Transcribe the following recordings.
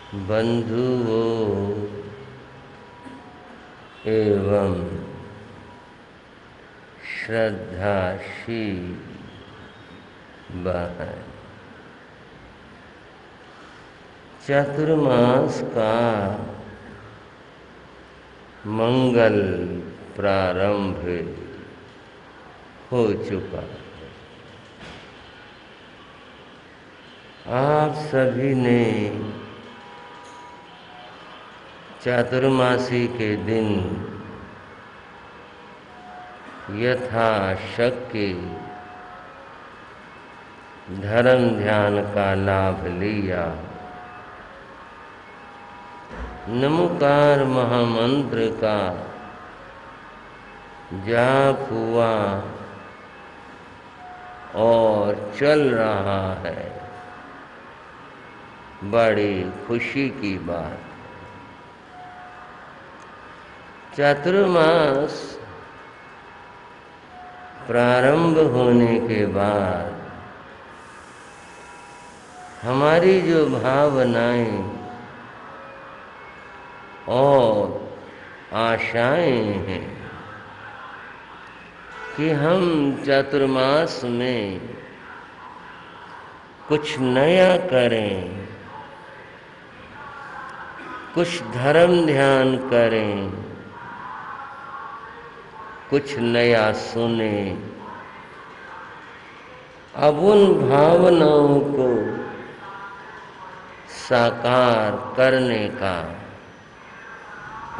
बंधुओं एवं श्रद्धाशील बहन, चातुर्मास का मंगल प्रारंभ हो चुका है। आप सभी ने चातुर्मासी के दिन यथाशक्ति धर्म ध्यान का लाभ लिया। नमोकार महामंत्र का जाप हुआ और चल रहा है। बड़ी खुशी की बात। चातुर्मास प्रारंभ होने के बाद हमारी जो भावनाएं और आशाएं हैं कि हम चातुर्मास में कुछ नया करें, कुछ धर्म ध्यान करें, कुछ नया सुने, अब उन भावनाओं को साकार करने का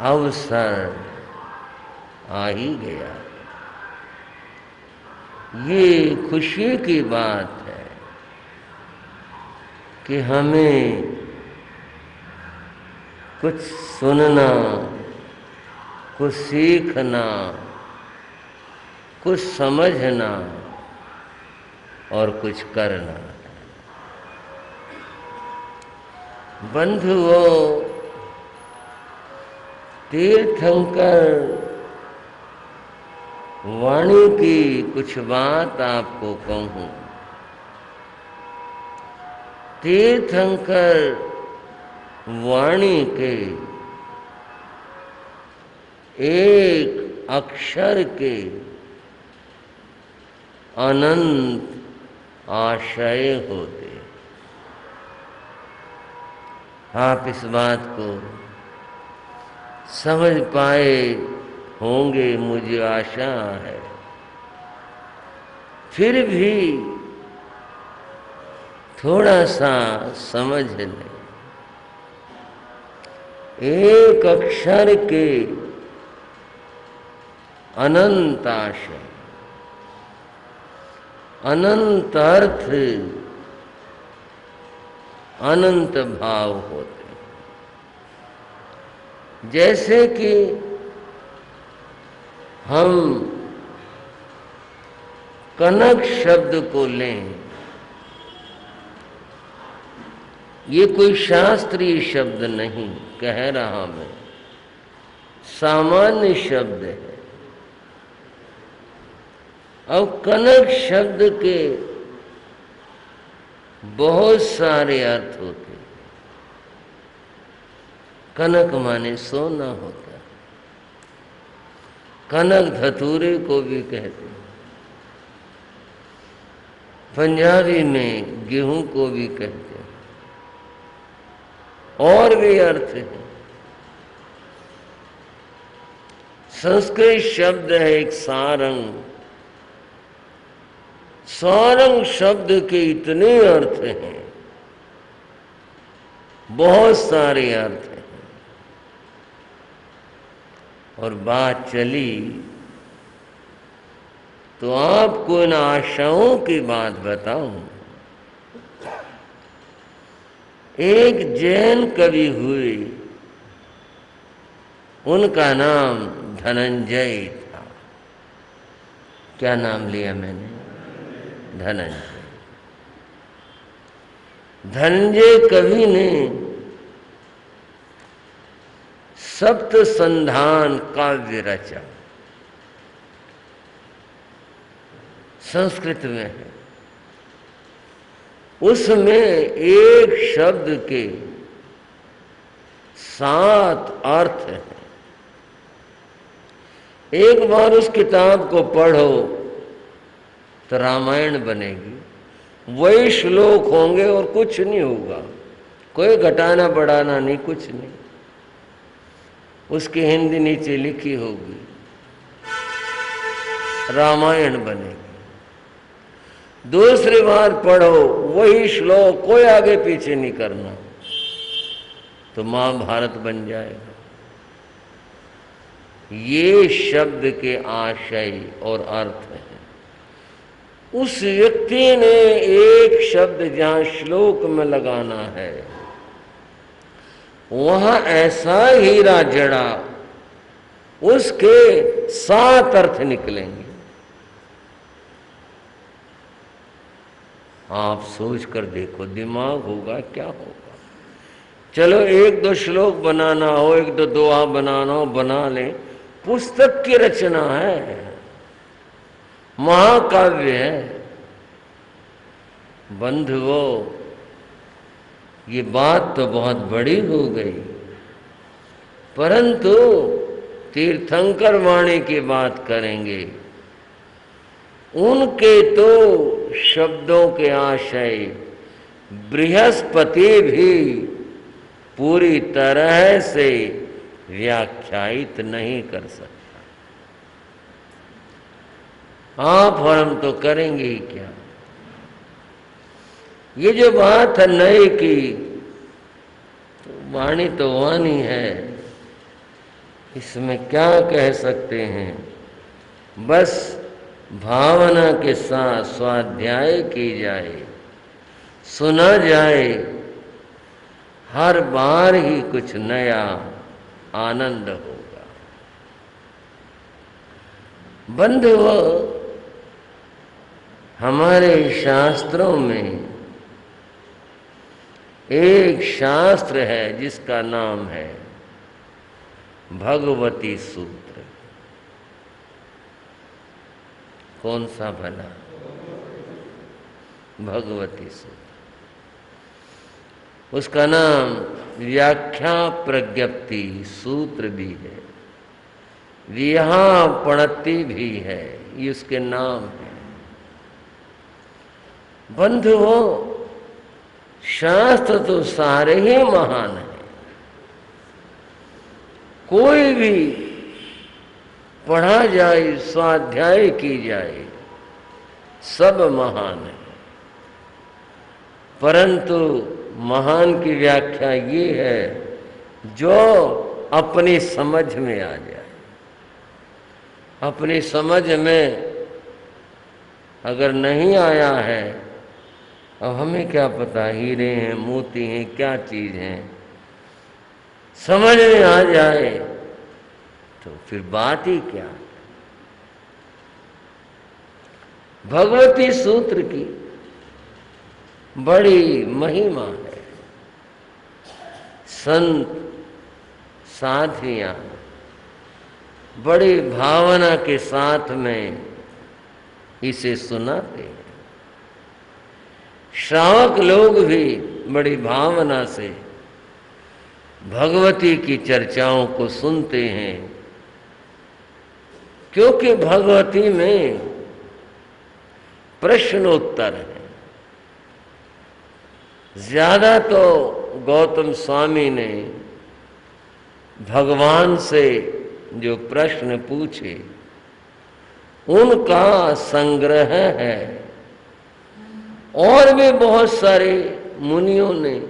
अवसर आ ही गया। ये खुशी की बात है कि हमें कुछ सुनना, कुछ सीखना, कुछ समझना और कुछ करना। बंधुओं, तीर्थंकर वाणी की कुछ बात आपको कहूं। तीर्थंकर वाणी के एक अक्षर के अनंत आशय होते। आप इस बात को समझ पाए होंगे, मुझे आशा है। फिर भी थोड़ा सा समझ लें। एक अक्षर के अनंत आशय, अनंत अर्थ, अनंत भाव होते। जैसे कि हम कनक शब्द को लें, ये कोई शास्त्रीय शब्द नहीं कह रहा मैं, सामान्य शब्द है। अब कनक शब्द के बहुत सारे अर्थ होते। कनक माने सोना होता है। कनक धतूरे को भी कहते हैं। पंजाबी में गेहूं को भी कहते हैं। और भी अर्थ है। संस्कृत शब्द है एक सारंग। सारंग शब्द के इतने अर्थ हैं, बहुत सारे अर्थ हैं। और बात चली तो आपको इन आशाओं की बात बताऊं। एक जैन कवि हुए, उनका नाम धनंजय था। क्या नाम लिया मैंने? धनंजय। धनंजय कवि ने सप्त संधान काव्य रचा। संस्कृत में है। उसमें एक शब्द के 7 अर्थ हैं। एक बार उस किताब को पढ़ो तो रामायण बनेगी। वही श्लोक होंगे और कुछ नहीं होगा, कोई घटाना बढ़ाना नहीं, कुछ नहीं। उसकी हिंदी नीचे लिखी होगी, रामायण बनेगी। दूसरी बार पढ़ो वही श्लोक, कोई आगे पीछे नहीं करना, तो महाभारत बन जाएगा। ये शब्द के आशय और अर्थ है। उस व्यक्ति ने एक शब्द जहां श्लोक में लगाना है, वहां ऐसा हीरा जड़ा, उसके 7 अर्थ निकलेंगे। आप सोच कर देखो, दिमाग होगा क्या होगा। चलो 1-2 श्लोक बनाना हो, 1-2 दोहा बनाना हो, बना लें। पुस्तक की रचना है, महाकाव्य है। बंधुओं, ये बात तो बहुत बड़ी हो गई, परंतु तीर्थंकर वाणी की बात करेंगे। उनके तो शब्दों के आशय बृहस्पति भी पूरी तरह से व्याख्यायित नहीं कर सकता। आप और हम तो करेंगे ही क्या। ये जो बात है नए की, तो वाणी तो वाणी है, इसमें क्या कह सकते हैं। बस भावना के साथ स्वाध्याय की जाए, सुना जाए, हर बार ही कुछ नया आनंद होगा। बंधुओं, हमारे शास्त्रों में एक शास्त्र है जिसका नाम है भगवती सूत्र। कौन सा भला? भगवती सूत्र। उसका नाम व्याख्या प्रज्ञप्ति सूत्र भी है, विहापणति भी है, ये उसके नाम है। बंधुओं, शास्त्र तो सारे ही महान हैं। कोई भी पढ़ा जाए, स्वाध्याय की जाए, सब महान है। परंतु महान की व्याख्या ये है जो अपनी समझ में आ जाए। अपनी समझ में अगर नहीं आया है, अब हमें क्या पता हीरे हैं, मोती हैं, क्या चीज हैं, समझ में आ जाए तो फिर बात ही क्या। भगवती सूत्र की बड़ी महिमा है। संत साधियां बड़ी भावना के साथ में इसे सुनाते हैं। श्रावक लोग भी बड़ी भावना से भगवती की चर्चाओं को सुनते हैं, क्योंकि भगवती में प्रश्नोत्तर है। ज्यादा तो गौतम स्वामी ने भगवान से जो प्रश्न पूछे उनका संग्रह है, और भी बहुत सारे मुनियों ने,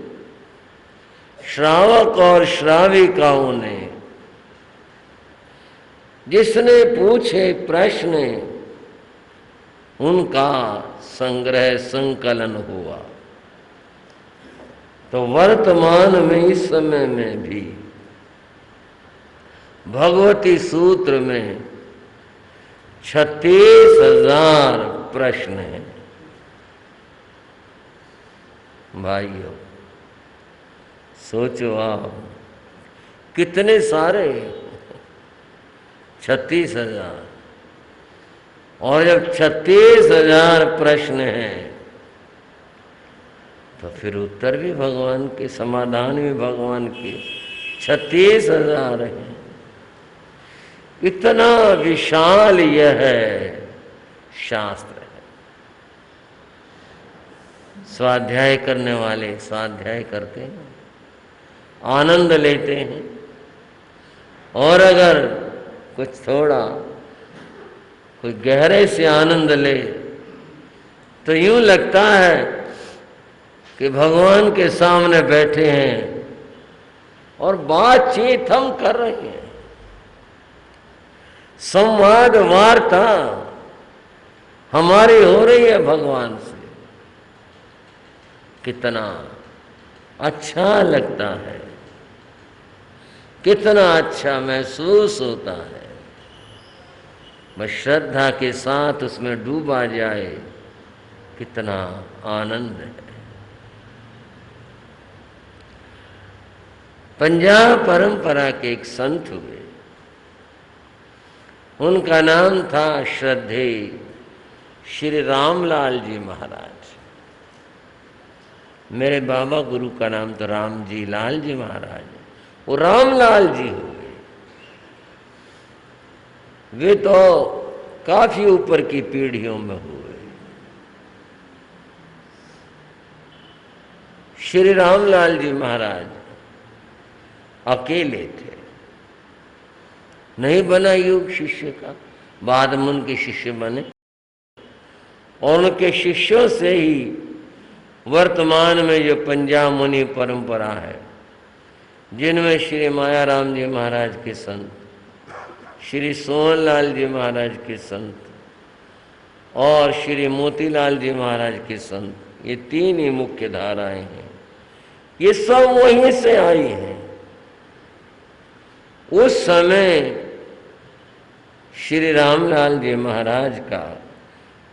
श्रावक और श्राविकाओं ने, जिसने पूछे प्रश्न उनका संग्रह संकलन हुआ। तो वर्तमान में इस समय में भी भगवती सूत्र में 36,000 प्रश्न हैं। भाइयों, सोचो आप कितने सारे, 36,000। और जब 36,000 प्रश्न हैं तो फिर उत्तर भी भगवान के, समाधान भी भगवान के। 36,000 है। इतना विशाल यह है शास्त्र है। स्वाध्याय करने वाले स्वाध्याय करते हैं, आनंद लेते हैं, और अगर कुछ थोड़ा कोई गहरे से आनंद ले तो यूं लगता है कि भगवान के सामने बैठे हैं और बातचीत हम कर रहे हैं, संवाद वार्ता हमारी हो रही है भगवान से। कितना अच्छा लगता है, कितना अच्छा महसूस होता है। बस श्रद्धा के साथ उसमें डूबा जाए, कितना आनंद है। पंजाब परंपरा के एक संत हुए, उनका नाम था श्रद्धेय श्री रामलाल जी महाराज। मेरे बाबा गुरु का नाम तो राम जी लाल जी महाराज, वो रामलाल जी हुए। वे तो काफी ऊपर की पीढ़ियों में हुए। श्री रामलाल जी महाराज अकेले थे, नहीं बना युग शिष्य का, बाद में उनके शिष्य बने, और उनके शिष्यों से ही वर्तमान में जो पंजाब मुनि परंपरा है, जिनमें श्री मायाराम जी महाराज के संत, श्री सोहनलाल जी महाराज के संत और श्री मोतीलाल जी महाराज के संत, ये तीन ही मुख्य धाराएं हैं। ये सब वहीं से आई हैं। उस समय श्री रामलाल जी महाराज का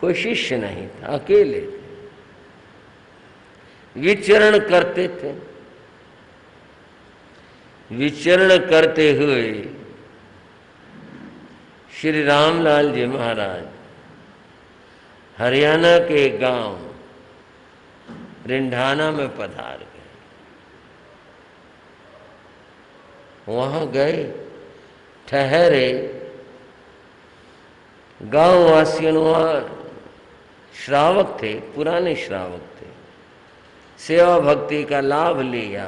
कोई शिष्य नहीं था, अकेले थे, विचरण करते थे। विचरण करते हुए श्री रामलाल जी महाराज हरियाणा के गांव रिंढाना में पधार गए। वहां गए, ठहरे, गांव वासियों वहां श्रावक थे, पुराने श्रावक थे, सेवा भक्ति का लाभ लिया।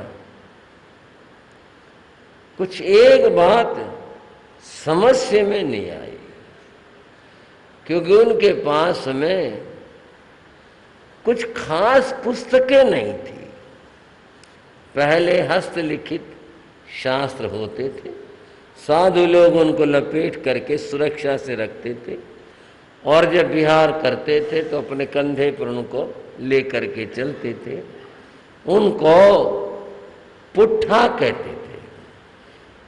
कुछ एक बात समस्या में नहीं आई, क्योंकि उनके पास में कुछ खास पुस्तकें नहीं थी। पहले हस्तलिखित शास्त्र होते थे, साधु लोग उनको लपेट करके सुरक्षा से रखते थे, और जब विहार करते थे तो अपने कंधे पर उनको लेकर के चलते थे। उनको पुट्ठा कहते थे।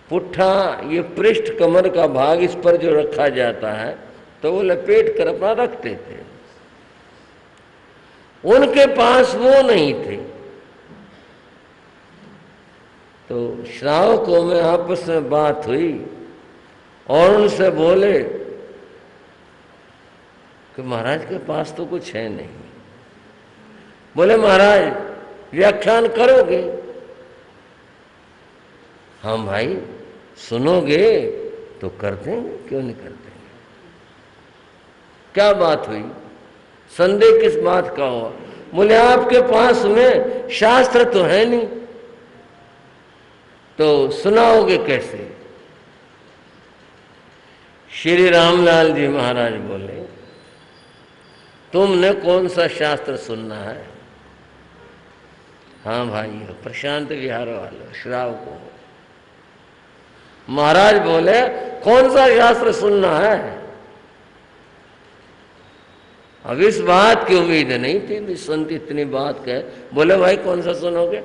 पुट्ठा ये पृष्ठ कमर का भाग, इस पर जो रखा जाता है तो वो लपेट कर अपना रखते थे। उनके पास वो नहीं थे। तो श्रावकों में आपस में बात हुई और उनसे बोले कि महाराज के पास तो कुछ है नहीं। बोले महाराज व्याख्यान करोगे? हाँ भाई, सुनोगे तो कर देंगे, क्यों नहीं कर देंगे। क्या बात हुई? संदेह किस बात का हुआ? बोले आपके पास में शास्त्र तो है नहीं, तो सुनाओगे कैसे? श्री रामलाल जी महाराज बोले तुमने कौन सा शास्त्र सुनना है? हाँ भाई, प्रशांत विहार वाले श्रावक हो। महाराज बोले कौन सा शास्त्र सुनना है? अब इस बात की उम्मीद नहीं थी भी संत इतनी बात कहे। बोले भाई कौन सा सुनोगे?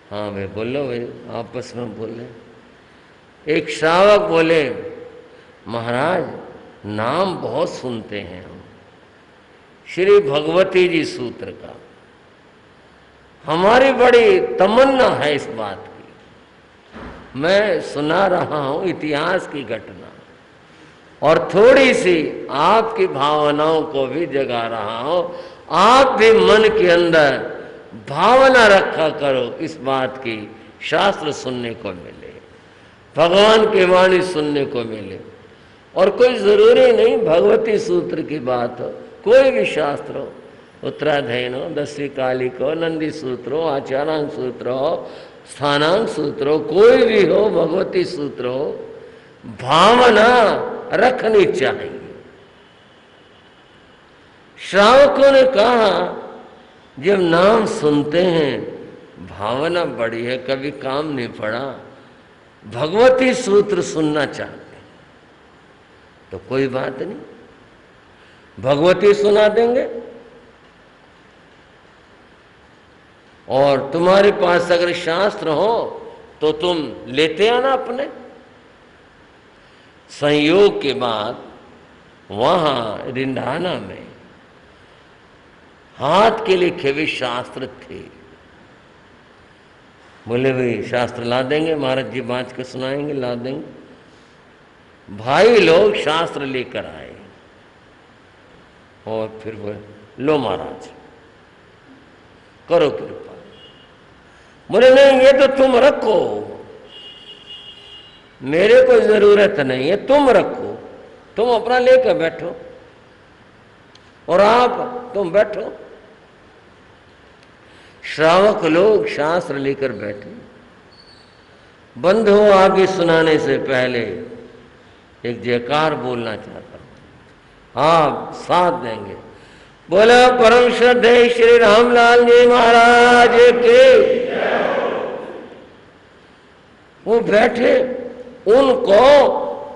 हाँ भाई बोलो भाई, आपस में बोले। एक श्रावक बोले महाराज नाम बहुत सुनते हैं हम, श्री भगवती जी सूत्र का, हमारी बड़ी तमन्ना है इस बात की। मैं सुना रहा हूं इतिहास की घटना और थोड़ी सी आपकी भावनाओं को भी जगा रहा हूं। आप भी मन के अंदर भावना रखा करो इस बात की शास्त्र सुनने को मिले, भगवान की वाणी सुनने को मिले। और कोई जरूरी नहीं भगवती सूत्र की बात हो, कोई भी शास्त्र हो, उत्तराधयन हो, 10वीं कालिक हो, नंदी सूत्र हो, आचारांग सूत्र हो, स्थानांग सूत्र हो, कोई भी हो, भगवती सूत्र हो, भावना रखनी चाहिए। श्रावकों ने कहा जब नाम सुनते हैं भावना बड़ी है, कभी काम नहीं पड़ा, भगवती सूत्र सुनना चाहते हैं तो कोई बात नहीं, भगवती सुना देंगे। और तुम्हारे पास अगर शास्त्र हो तो तुम लेते आना अपने। संयोग के बाद वहां रिंढाना में हाथ के लिखे हुए शास्त्र थे। बोले भाई शास्त्र ला देंगे, महाराज जी बाँच के सुनाएंगे, ला देंगे। भाई लोग शास्त्र लेकर आए और फिर बोले लो महाराज करो कृपा। बोले नहीं ये तो तुम रखो, मेरे को जरूरत नहीं है, तुम रखो, तुम अपना लेकर बैठो और आप तुम बैठो। श्रावक लोग शास्त्र लेकर बैठे। बंधु आगे सुनाने से पहले एक जयकार बोलना चाहता हूं, आप साथ देंगे। बोला परम श्रद्धेय श्री रामलाल जी महाराज के। वो बैठे, उनको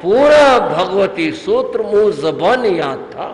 पूरा भगवती सूत्र मुंह ज़बान याद था।